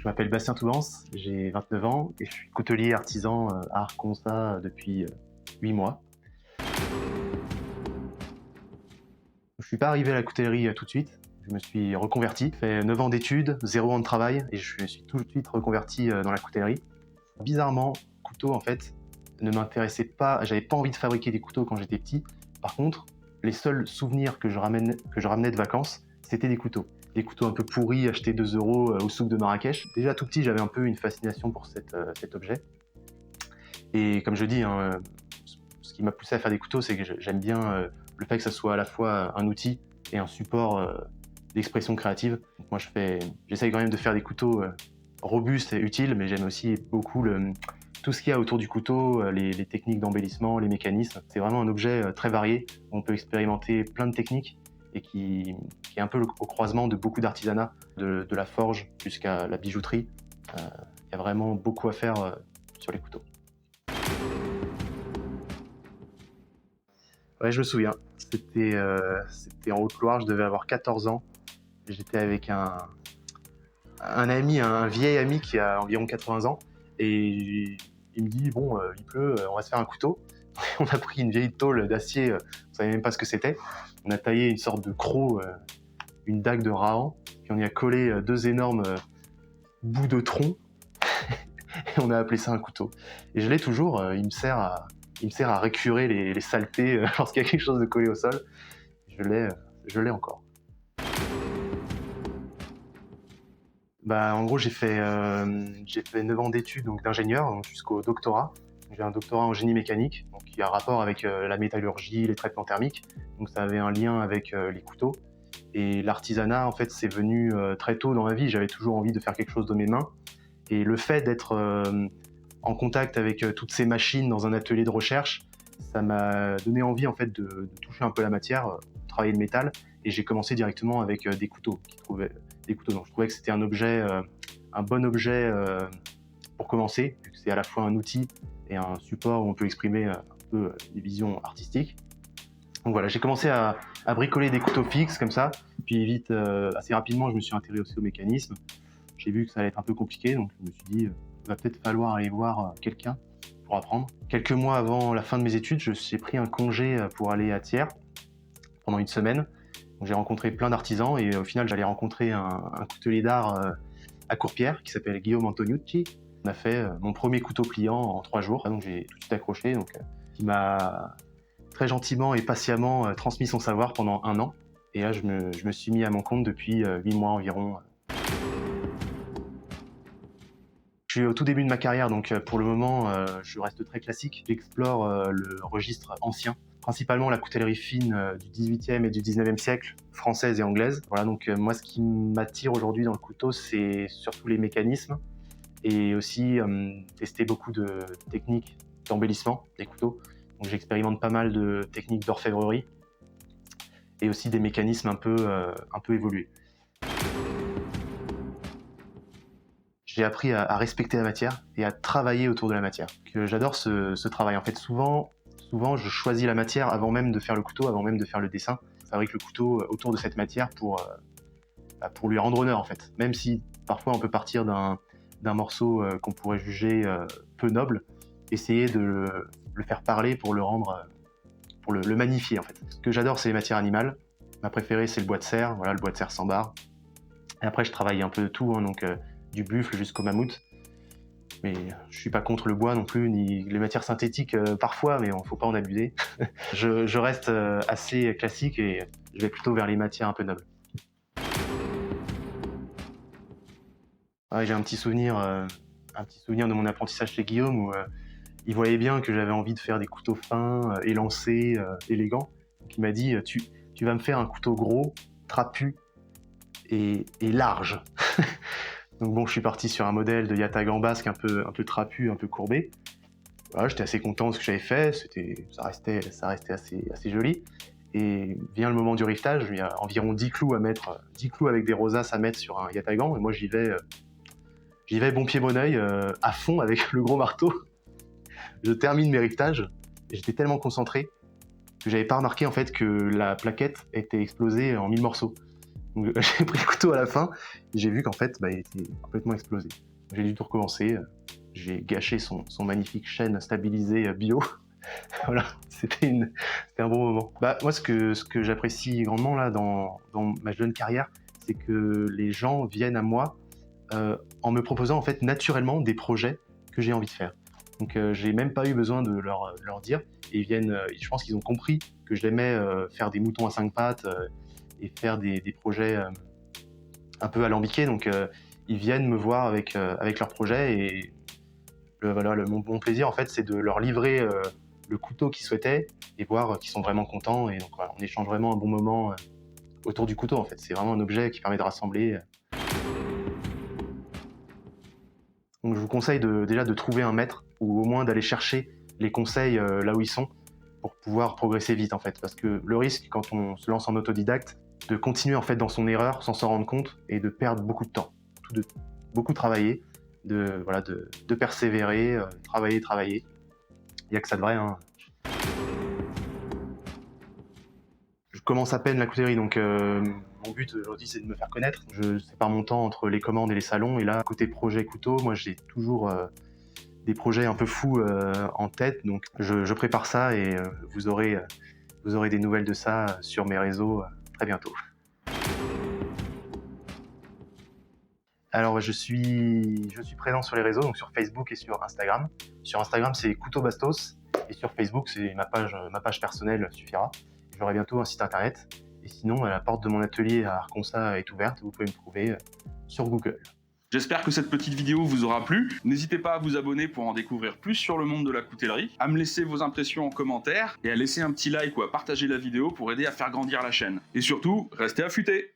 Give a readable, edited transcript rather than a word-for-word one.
m'appelle Bastien Toubance, j'ai 29 ans et je suis coutelier artisan à Arconsa depuis 8 mois. Je ne suis pas arrivé à la coutellerie tout de suite, je me suis reconverti, fait 9 ans d'études, 0 ans de travail et je me suis tout de suite reconverti dans la coutellerie. Bizarrement, le couteau en fait ne m'intéressait pas, j'avais pas envie de fabriquer des couteaux quand j'étais petit. Par contre, les seuls souvenirs que je ramenais de vacances, c'était des couteaux. Des couteaux un peu pourris achetés 2 € au souk de Marrakech. Déjà tout petit, j'avais un peu une fascination pour cet objet. Et comme je dis, hein, ce qui m'a poussé à faire des couteaux, c'est que j'aime bien le fait que ça soit à la fois un outil et un support d'expression créative. Donc moi j'essaye quand même de faire des couteaux robustes et utiles, mais j'aime aussi beaucoup tout ce qu'il y a autour du couteau, les techniques d'embellissement, les mécanismes. C'est vraiment un objet très varié, où on peut expérimenter plein de techniques et qui est un peu au croisement de beaucoup d'artisanat, de la forge jusqu'à la bijouterie. Il y a vraiment beaucoup à faire sur les couteaux. Ouais, je me souviens. C'était en Haute-Loire, je devais avoir 14 ans. J'étais avec un ami, un vieil ami qui a environ 80 ans. Et il me dit, bon, il pleut, on va se faire un couteau. On a pris une vieille tôle d'acier, on savait même pas ce que c'était. On a taillé une sorte de croc, une dague de Rahan. Puis on y a collé 2 énormes bouts de tronc. Et on a appelé ça un couteau. Et je l'ai toujours, il me sert à récurer les saletés lorsqu'il y a quelque chose de collé au sol. Je l'ai encore. En gros, j'ai fait 9 ans d'études donc d'ingénieur donc jusqu'au doctorat. J'ai un doctorat en génie mécanique, donc qui a rapport avec la métallurgie, les traitements thermiques. Donc ça avait un lien avec les couteaux. Et l'artisanat, en fait, c'est venu très tôt dans ma vie. J'avais toujours envie de faire quelque chose de mes mains. Et le fait d'être en contact avec toutes ces machines dans un atelier de recherche, ça m'a donné envie en fait de toucher un peu la matière, travailler le métal, et j'ai commencé directement avec des couteaux. Donc je trouvais que c'était un bon objet pour commencer, vu que c'est à la fois un outil et un support où on peut exprimer un peu des visions artistiques. Donc voilà, j'ai commencé à bricoler des couteaux fixes comme ça, puis assez rapidement, je me suis intéressé au mécanisme. J'ai vu que ça allait être un peu compliqué, donc je me suis dit, il va peut-être falloir aller voir quelqu'un pour apprendre. Quelques mois avant la fin de mes études, j'ai pris un congé pour aller à Thiers pendant une semaine. Donc j'ai rencontré plein d'artisans et au final, j'allais rencontrer un coutelier d'art à Courpierre qui s'appelle Guillaume Antoniucci. On a fait mon premier couteau pliant en 3 jours, donc j'ai tout de suite accroché. Donc, il m'a très gentiment et patiemment transmis son savoir pendant 1 an. Et là, je me suis mis à mon compte depuis 8 mois environ. Je suis au tout début de ma carrière, donc pour le moment, je reste très classique. J'explore le registre ancien, principalement la coutellerie fine du XVIIIe et du XIXe siècle, française et anglaise. Voilà, donc moi, ce qui m'attire aujourd'hui dans le couteau, c'est surtout les mécanismes et aussi tester beaucoup de techniques d'embellissement des couteaux. Donc j'expérimente pas mal de techniques d'orfèvrerie et aussi des mécanismes un peu évolués. J'ai appris à respecter la matière et à travailler autour de la matière. J'adore ce travail. En fait, souvent, je choisis la matière avant même de faire le couteau, avant même de faire le dessin. Je fabrique le couteau autour de cette matière pour lui rendre honneur, en fait. Même si parfois on peut partir d'un morceau qu'on pourrait juger peu noble, essayer de le faire parler pour le rendre, pour le magnifier, en fait. Ce que j'adore, c'est les matières animales. Ma préférée, c'est le bois de serre. Voilà, le bois de serre sans barre. Et après, je travaille un peu de tout, hein, donc du buffle jusqu'au mammouth. Mais je suis pas contre le bois non plus, ni les matières synthétiques parfois, mais faut pas en abuser. je reste assez classique et je vais plutôt vers les matières un peu nobles. Ouais, j'ai un petit souvenir de mon apprentissage chez Guillaume où il voyait bien que j'avais envie de faire des couteaux fins, élancés, élégants. Donc il m'a dit tu vas me faire un couteau gros, trapu et large. Donc bon, je suis parti sur un modèle de yatagan basque un peu trapu, un peu courbé. Voilà, j'étais assez content de ce que j'avais fait, ça restait assez joli. Et vient le moment du rivetage, il y a environ 10 clous à mettre, 10 clous avec des rosaces à mettre sur un yatagan, et moi j'y vais bon pied bon oeil, à fond avec le gros marteau. Je termine mes rivetages, et j'étais tellement concentré que j'avais pas remarqué en fait que la plaquette était explosée en 1000 morceaux. Donc, j'ai pris le couteau à la fin et j'ai vu qu'en fait, il était complètement explosé. J'ai dû tout recommencer. J'ai gâché son magnifique chêne stabilisé bio. Voilà, c'était un bon moment. Moi, ce que j'apprécie grandement là dans ma jeune carrière, c'est que les gens viennent à moi en me proposant en fait naturellement des projets que j'ai envie de faire. Donc j'ai même pas eu besoin de leur dire. Et ils viennent, je pense qu'ils ont compris que j'aimais faire des moutons à 5 pattes et faire des projets un peu alambiqués. Donc ils viennent me voir avec leurs projets et mon plaisir en fait, c'est de leur livrer le couteau qu'ils souhaitaient et voir qu'ils sont vraiment contents. Et donc voilà, on échange vraiment un bon moment autour du couteau en fait. C'est vraiment un objet qui permet de rassembler. Donc je vous conseille déjà de trouver un maître ou au moins d'aller chercher les conseils là où ils sont pour pouvoir progresser vite en fait. Parce que le risque quand on se lance en autodidacte, de continuer en fait dans son erreur sans s'en rendre compte et de perdre beaucoup de temps. De beaucoup travailler, de persévérer, travailler. Il n'y a que ça de vrai. Hein. Je commence à peine la coutellerie, donc mon but aujourd'hui c'est de me faire connaître. Je sépare mon temps entre les commandes et les salons, et là côté projet couteau, moi j'ai toujours des projets un peu fous en tête, donc je prépare ça et vous aurez des nouvelles de ça sur mes réseaux très bientôt. Alors je suis présent sur les réseaux, donc sur Facebook et sur Instagram. Sur Instagram c'est Couteau Bastos et sur Facebook c'est ma page personnelle suffira. J'aurai bientôt un site internet. Et sinon, la porte de mon atelier à Arconsa est ouverte. Vous pouvez me trouver sur Google. J'espère que cette petite vidéo vous aura plu. N'hésitez pas à vous abonner pour en découvrir plus sur le monde de la coutellerie, à me laisser vos impressions en commentaire et à laisser un petit like ou à partager la vidéo pour aider à faire grandir la chaîne. Et surtout, restez affûtés!